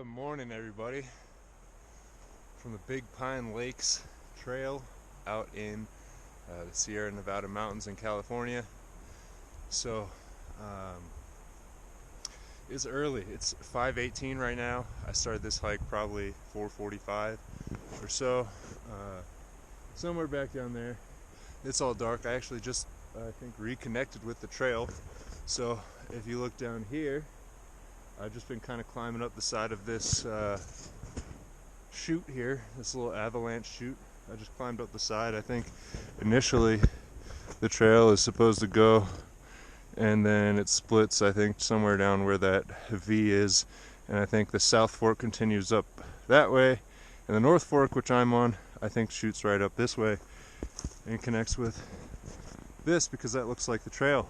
Good morning, everybody, from the Big Pine Lakes Trail out in the Sierra Nevada mountains in California. So it's early. It's 5:18 right now. I started this hike probably 4:45 or so, somewhere back down there. It's all dark. I actually just I think reconnected with the trail. So if you look down here, I've just been kind of climbing up the side of this chute here, this little avalanche chute. I just climbed up the side. I think initially the trail is supposed to go, and then it splits, I think, somewhere down where that V is, and I think the South Fork continues up that way, and the North Fork, which I'm on, I think shoots right up this way and connects with this, because that looks like the trail.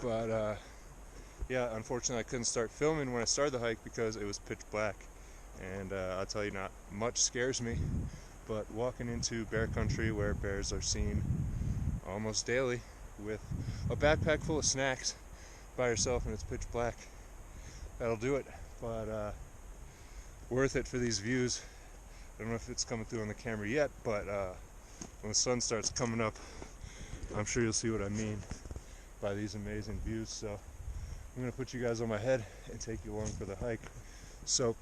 But yeah, unfortunately I couldn't start filming when I started the hike because it was pitch black, and I'll tell you, not much scares me, but walking into bear country where bears are seen almost daily with a backpack full of snacks by yourself and it's pitch black, that'll do it. But worth it for these views. I don't know if it's coming through on the camera yet, but when the sun starts coming up, I'm sure you'll see what I mean by these amazing views. So I'm going to put you guys on my head and take you along for the hike. So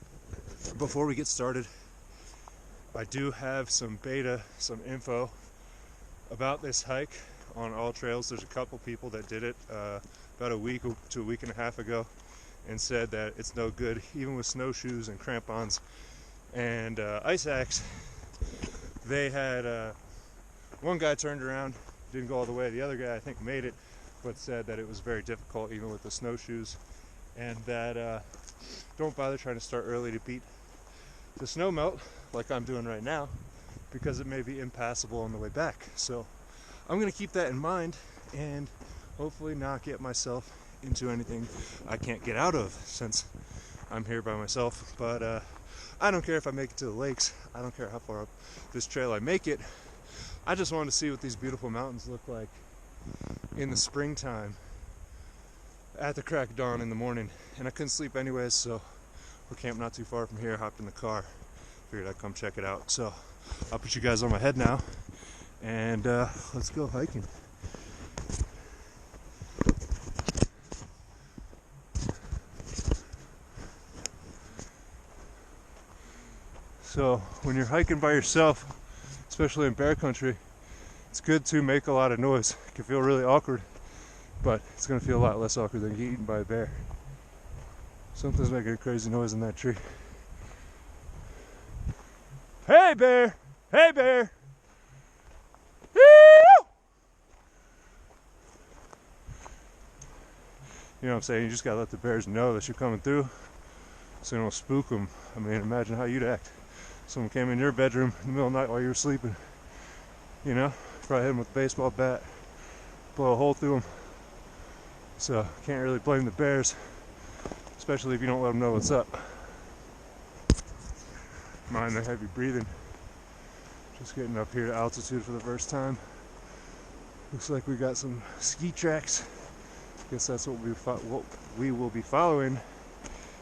before we get started, I do have some info about this hike on AllTrails. There's a couple people that did it about a week to a week and a half ago and said that it's no good, even with snowshoes and crampons and ice axe. They had one guy turned around, didn't go all the way. The other guy, I think, made it, but said that it was very difficult even with the snowshoes, and that don't bother trying to start early to beat the snow melt like I'm doing right now, because it may be impassable on the way back. So I'm going to keep that in mind and hopefully not get myself into anything I can't get out of, since I'm here by myself. But I don't care if I make it to the lakes. I don't care how far up this trail I make it. I just wanted to see what these beautiful mountains look like in the springtime at the crack of dawn in the morning, and I couldn't sleep anyways, so we're camped not too far from here. Hopped in the car, figured I'd come check it out. So I'll put you guys on my head now, and let's go hiking. So when you're hiking by yourself, especially in bear country, it's good to make a lot of noise. It can feel really awkward, but it's going to feel a lot less awkward than getting eaten by a bear. Something's making a crazy noise in that tree. Hey bear! Hey bear! Ew! You know what I'm saying? You just gotta let the bears know that you're coming through, so you don't spook them. I mean, imagine how you'd act. Someone came in your bedroom in the middle of the night while you were sleeping. You know, probably hit them with a baseball bat, blow a hole through them. So can't really blame the bears, especially if you don't let them know what's up. Mind the heavy breathing. Just getting up here to altitude for the first time. Looks like we got some ski tracks. Guess that's what we will be following,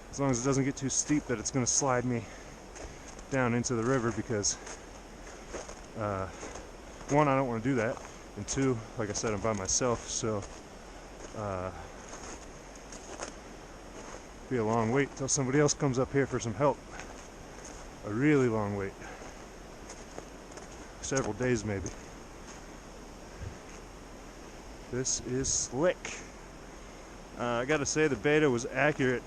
as long as it doesn't get too steep that it's going to slide me down into the river, because one, I don't want to do that, and two, like I said, I'm by myself, so be a long wait till somebody else comes up here for some help. A really long wait. Several days maybe. This is slick. I gotta say, the beta was accurate.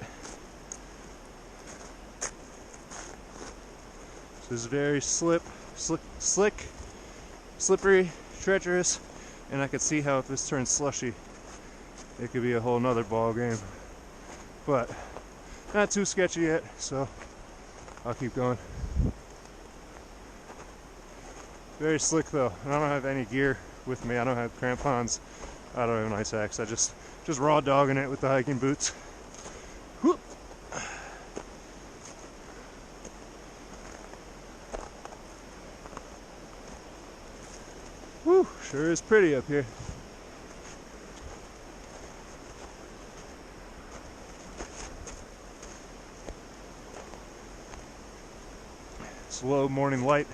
This is very slick, slippery, treacherous, and I could see how if this turns slushy, it could be a whole nother ball game. But not too sketchy yet, so I'll keep going. Very slick though, and I don't have any gear with me. I don't have crampons. I don't have an ice axe. I just raw dogging it with the hiking boots. Whoop. Whew, sure is pretty up here. slow morning light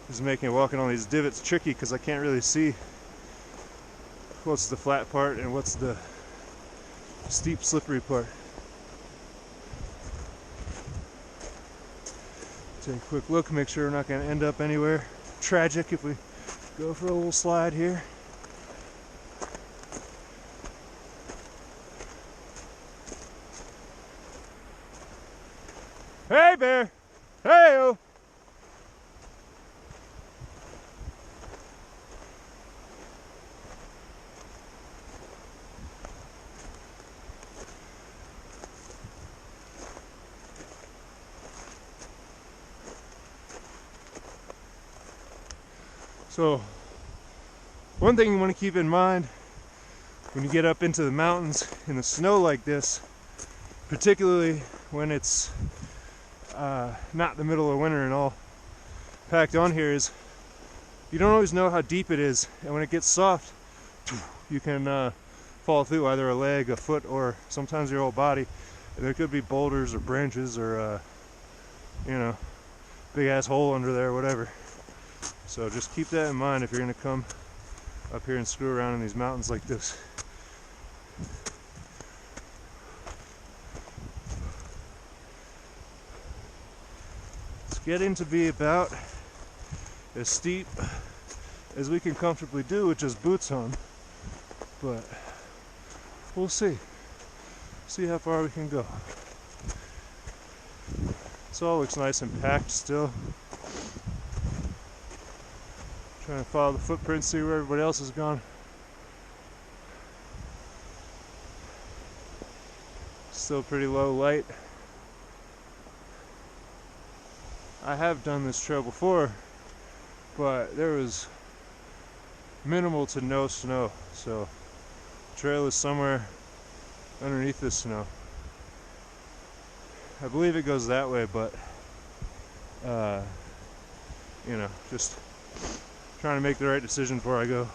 is making walking on these divots tricky because I can't really see what's the flat part and what's the steep, slippery part. Take a quick look, make sure we're not going to end up anywhere tragic if we go for a little slide here. Hey, bear! Hey-o! So, one thing you want to keep in mind when you get up into the mountains in the snow like this, particularly when it's not the middle of winter and all packed on here, is you don't always know how deep it is, and when it gets soft you can fall through either a leg, a foot, or sometimes your whole body. There could be boulders or branches or you know, big ass hole under there or whatever. So just keep that in mind if you're going to come up here and screw around in these mountains like this. It's getting to be about as steep as we can comfortably do with just boots on, but we'll see how far we can go. This all looks nice and packed still. Trying to follow the footprints, see where everybody else has gone. Still pretty low light. I have done this trail before, but there was minimal to no snow, so the trail is somewhere underneath this snow. I believe it goes that way, but you know, just trying to make the right decision before I go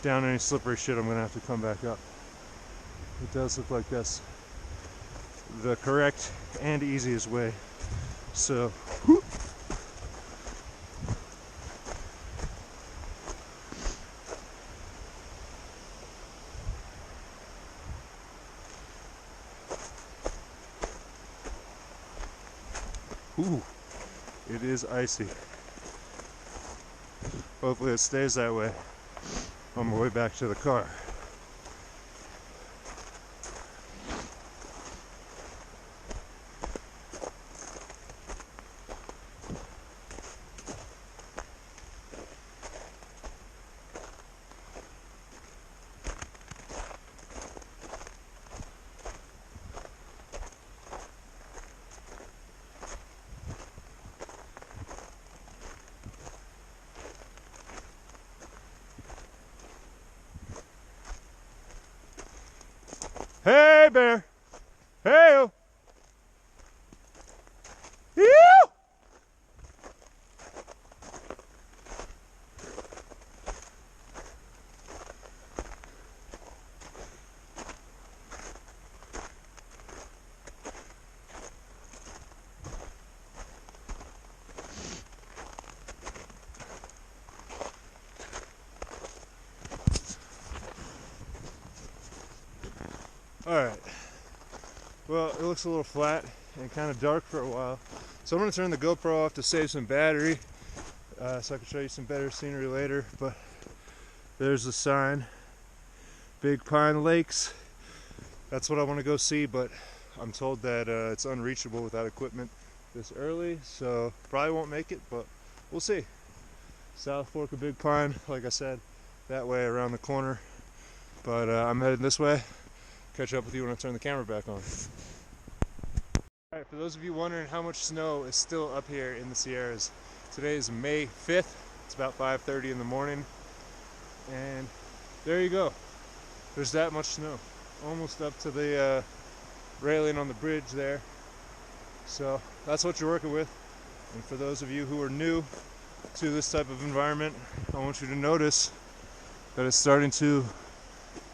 down any slippery shit I'm gonna have to come back up. It does look like that's the correct and easiest way. So, whoop. Ooh, it is icy. Hopefully it stays that way on my way back to the car. Hey, bear! Hey-o! Ew! Alright, well, it looks a little flat and kind of dark for a while, so I'm going to turn the GoPro off to save some battery, so I can show you some better scenery later. But there's the sign, Big Pine Lakes. That's what I want to go see, but I'm told that it's unreachable without equipment this early, so probably won't make it, but we'll see. South Fork of Big Pine, like I said, that way around the corner, but I'm heading this way. Catch up with you when I turn the camera back on. Alright, for those of you wondering how much snow is still up here in the Sierras, today is May 5th. It's about 5:30 in the morning, and there you go. There's that much snow, almost up to the railing on the bridge there. So that's what you're working with. And for those of you who are new to this type of environment, I want you to notice that it's starting to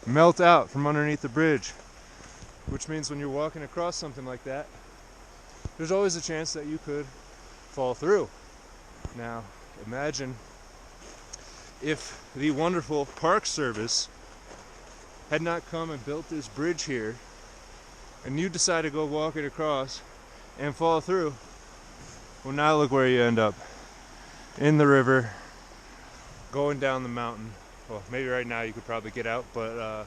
melt out from underneath the bridge, which means when you're walking across something like that, there's always a chance that you could fall through. Now, imagine if the wonderful Park Service had not come and built this bridge here, and you decide to go walk it across and fall through. Well, now look where you end up. In the river, going down the mountain. Well, maybe right now you could probably get out, but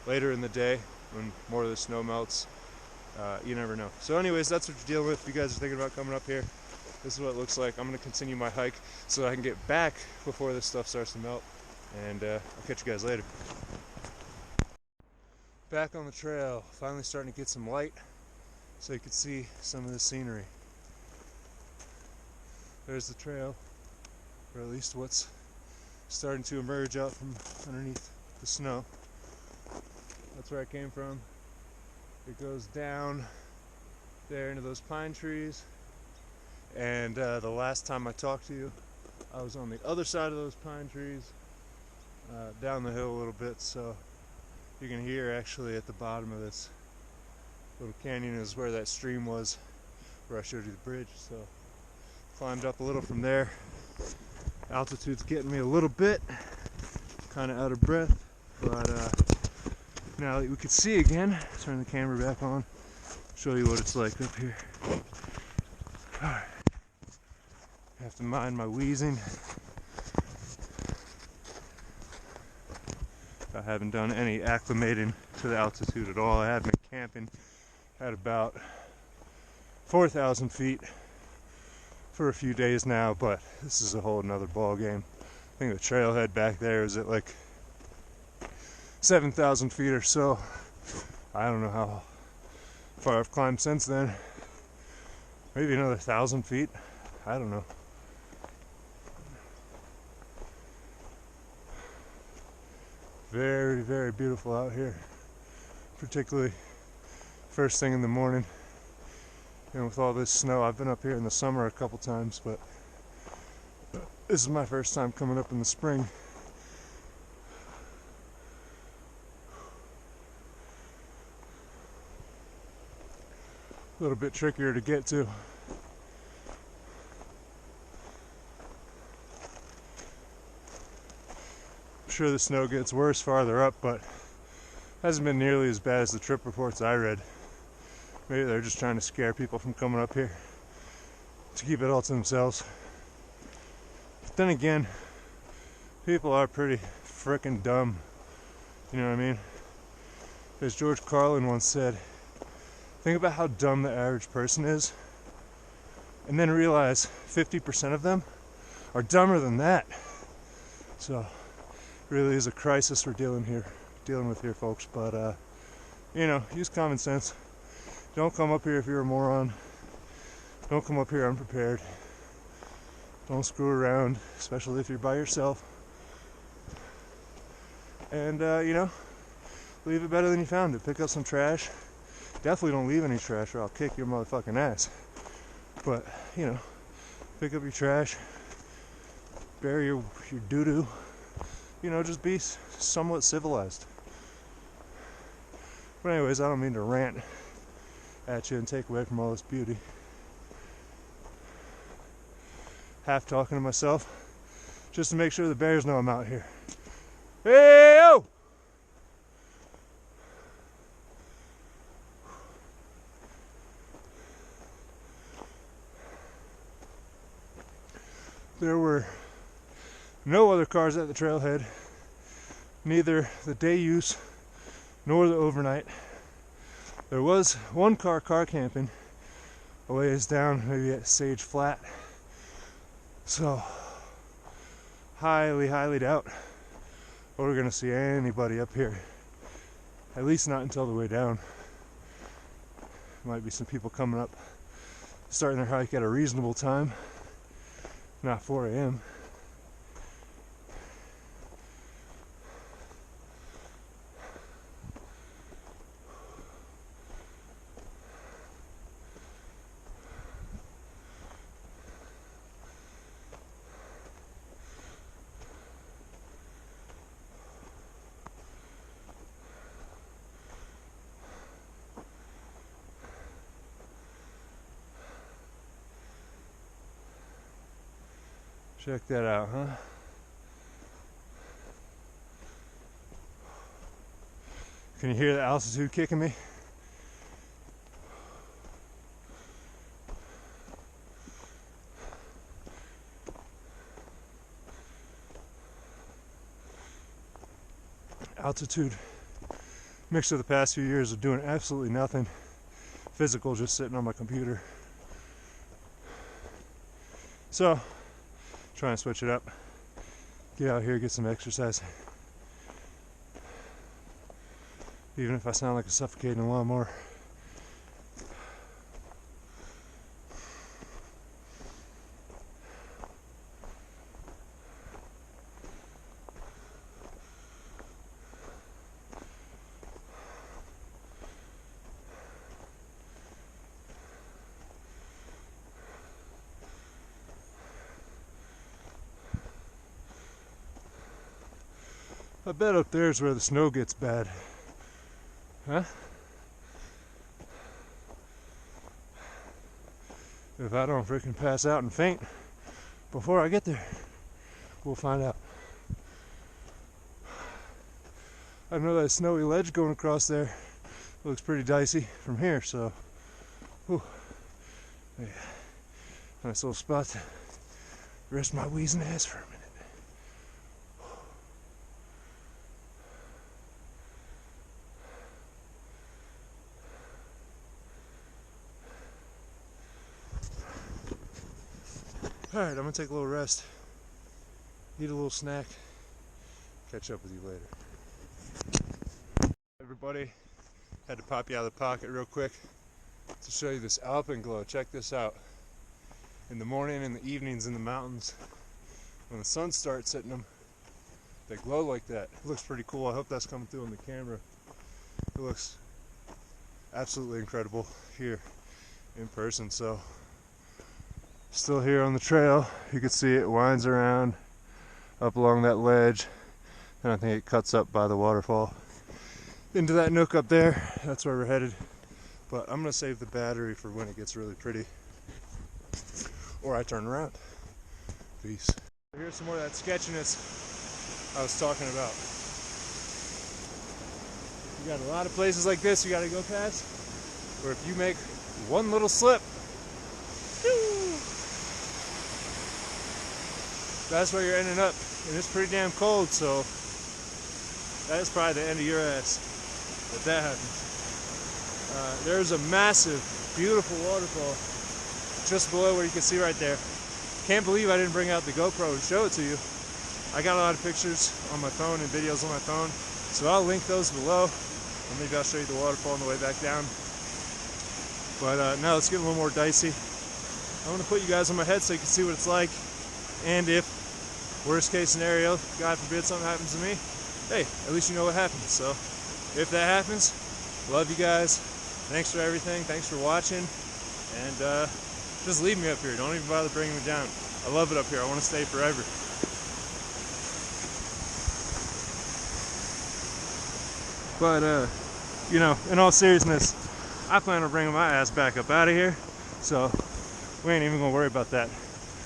later in the day, when more of the snow melts, you never know. So anyways, that's what you're dealing with if you guys are thinking about coming up here. This is what it looks like. I'm going to continue my hike so I can get back before this stuff starts to melt. And I'll catch you guys later. Back on the trail, finally starting to get some light so you can see some of the scenery. There's the trail, or at least what's starting to emerge out from underneath the snow. That's where I came from. It goes down there into those pine trees. And the last time I talked to you, I was on the other side of those pine trees, down the hill a little bit, so you can hear actually at the bottom of this little canyon is where that stream was, where I showed you the bridge. So climbed up a little from there. Altitude's getting me a little bit, kind of out of breath, but now that we can see again, turn the camera back on, show you what it's like up here. Alright. I have to mind my wheezing. I haven't done any acclimating to the altitude at all. I have been camping at about 4,000 feet for a few days now, but this is a whole nother ball game. I think the trailhead back there is at like 7,000 feet or so. I don't know how far I've climbed since then. Maybe another 1,000 feet. I don't know. Very, very beautiful out here, particularly first thing in the morning. And with all this snow, I've been up here in the summer a couple times, but this is my first time coming up in the spring. A little bit trickier to get to. I'm sure the snow gets worse farther up, but hasn't been nearly as bad as the trip reports I read. Maybe they're just trying to scare people from coming up here to keep it all to themselves. But then again, people are pretty frickin' dumb. You know what I mean? As George Carlin once said, think about how dumb the average person is, and then realize 50% of them are dumber than that. So, it really is a crisis we're dealing with here, folks. But you know, use common sense. Don't come up here if you're a moron. Don't come up here unprepared. Don't screw around, especially if you're by yourself. And you know, leave it better than you found it. Pick up some trash. Definitely don't leave any trash or I'll kick your motherfucking ass. But, you know, pick up your trash, bury your doo-doo. You know, just be somewhat civilized. But anyways, I don't mean to rant at you and take away from all this beauty. Half talking to myself, just to make sure the bears know I'm out here. Hey-o! There were no other cars at the trailhead, neither the day use nor the overnight. There was one car camping a ways down, maybe at Sage Flat. So, highly doubt we're gonna see anybody up here. At least not until the way down. Might be some people coming up, starting their hike at a reasonable time. Not 4 a.m. Check that out, huh? Can you hear the altitude kicking me? Altitude mixed with the past few years of doing absolutely nothing physical, just sitting on my computer. So, trying to switch it up. Get out here, get some exercise. Even if I sound like a suffocating lawnmower. I bet up there is where the snow gets bad. Huh? If I don't freaking pass out and faint before I get there, we'll find out. I know that snowy ledge going across there looks pretty dicey from here, so whew, yeah, nice little spot to rest my wheezing ass for a minute. Alright, I'm gonna take a little rest, eat a little snack, catch up with you later. Everybody, had to pop you out of the pocket real quick to show you this alpenglow. Check this out. In the morning and the evenings in the mountains, when the sun starts hitting them, they glow like that. It looks pretty cool. I hope that's coming through on the camera. It looks absolutely incredible here in person. So still here on the trail, you can see it winds around up along that ledge, and I think it cuts up by the waterfall into that nook up there. That's where we're headed, but I'm gonna save the battery for when it gets really pretty, or I turn around. Peace. Here's some more of that sketchiness I was talking about. You got a lot of places like this you gotta go past, where if you make one little slip, that's where you're ending up, and it's pretty damn cold, so that is probably the end of your ass if that happens. There's a massive, beautiful waterfall just below where you can see right there. Can't believe I didn't bring out the GoPro and show it to you. I got a lot of pictures on my phone and videos on my phone, so I'll link those below, and maybe I'll show you the waterfall on the way back down. But now let's get a little more dicey. I'm gonna put you guys on my head so you can see what it's like, and if worst case scenario, God forbid something happens to me, hey, at least you know what happens. So if that happens, love you guys. Thanks for everything. Thanks for watching. And just leave me up here. Don't even bother bringing me down. I love it up here. I want to stay forever. But, you know, in all seriousness, I plan on bringing my ass back up out of here. So we ain't even going to worry about that.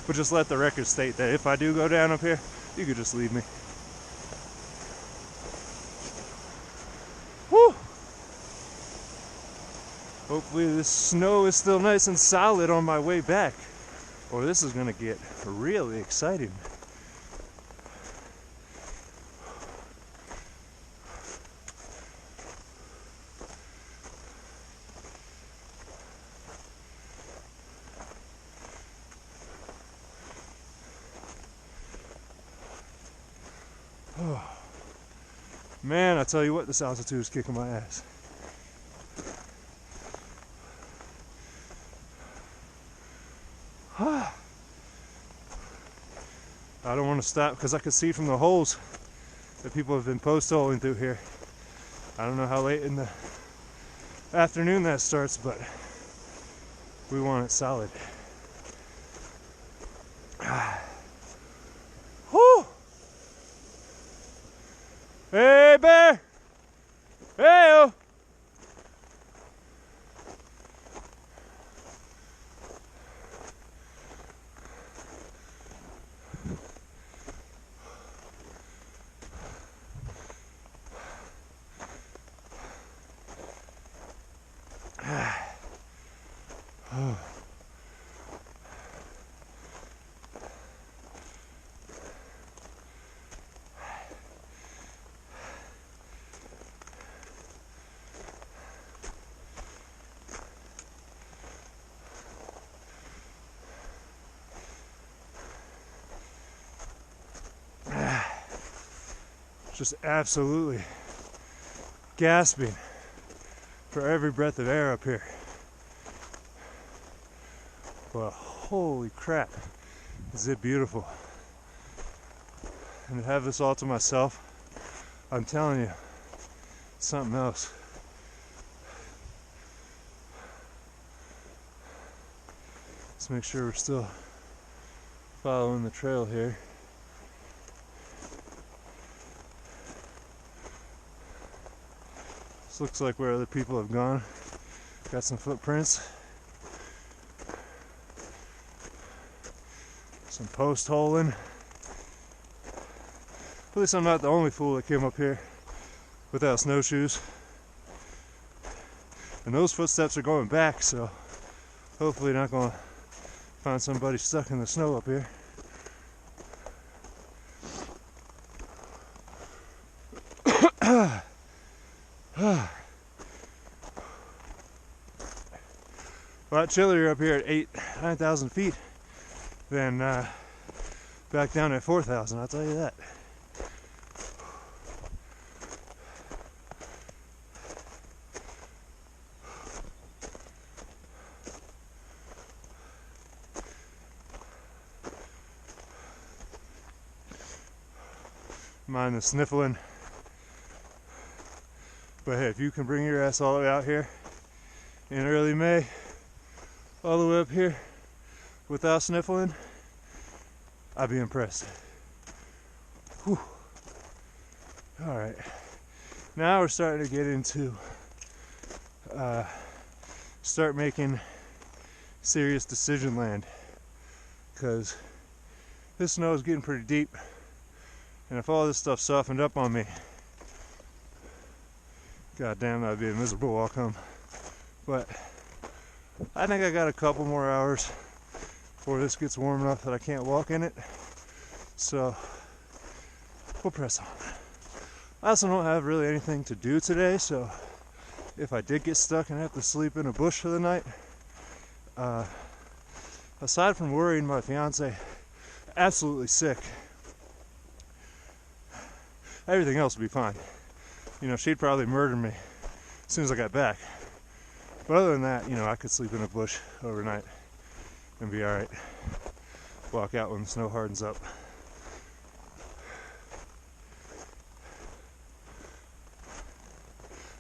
But just let the record state that if I do go down up here, you could just leave me. Woo! Hopefully this snow is still nice and solid on my way back, or this is gonna get really exciting. Man, I tell you what, this altitude is kicking my ass. I don't want to stop because I can see from the holes that people have been post holing through here. I don't know how late in the afternoon that starts, but we want it solid. Whew! Hey, bear! Hey-o! Just absolutely gasping for every breath of air up here. But holy crap, is it beautiful. And to have this all to myself, I'm telling you, something else. Let's make sure we're still following the trail here. This looks like where other people have gone. Got some footprints. Some post holing. At least I'm not the only fool that came up here without snowshoes. And those footsteps are going back, so hopefully not going to find somebody stuck in the snow up here. A lot chillier up here at 9,000 feet than back down at 4,000, I'll tell you that. Mind the sniffling. But hey, if you can bring your ass all the way out here in early May, all the way up here without sniffling, I'd be impressed. Whew. All right, now we're starting to get into start making serious decision land, because this snow is getting pretty deep, and if all this stuff softened up on me, god damn, that'd be a miserable walk home. But I think I got a couple more hours before this gets warm enough that I can't walk in it, so we'll press on. I also don't have really anything to do today, so if I did get stuck and have to sleep in a bush for the night, aside from worrying my fiance absolutely sick, everything else would be fine. You know, she'd probably murder me as soon as I got back. But other than that, you know, I could sleep in a bush overnight and be alright. Walk out when the snow hardens up.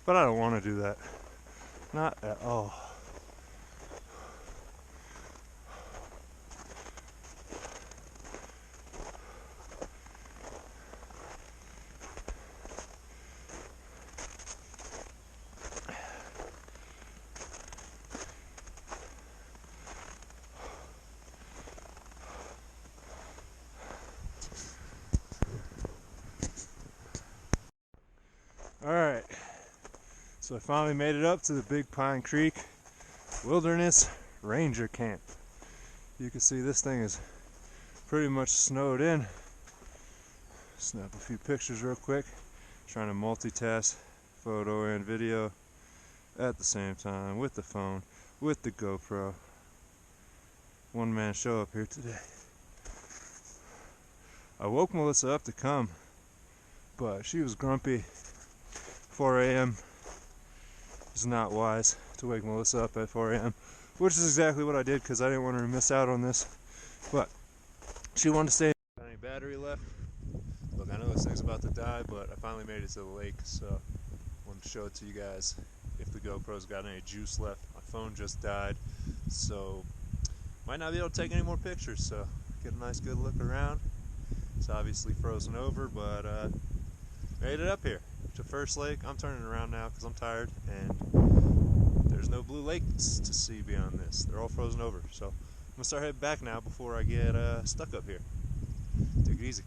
But I don't want to do that. Not at all. Alright, so I finally made it up to the Big Pine Creek Wilderness Ranger Camp. You can see this thing is pretty much snowed in. Snap a few pictures real quick. Trying to multitask photo and video at the same time with the phone, with the GoPro. One man show up here today. I woke Melissa up to come, but she was grumpy. 4 a.m. is not wise to wake Melissa up at 4 a.m., which is exactly what I did because I didn't want her to miss out on this. But she wanted to stay. Got any battery left? Look, I know this thing's about to die, but I finally made it to the lake, so I wanted to show it to you guys if the GoPro's got any juice left. My phone just died, so might not be able to take any more pictures, so get a nice good look around. It's obviously frozen over, but made it up here to First Lake. I'm turning around now because I'm tired, and there's no blue lakes to see beyond this. They're all frozen over, so I'm gonna start heading back now before I get stuck up here. Take it easy.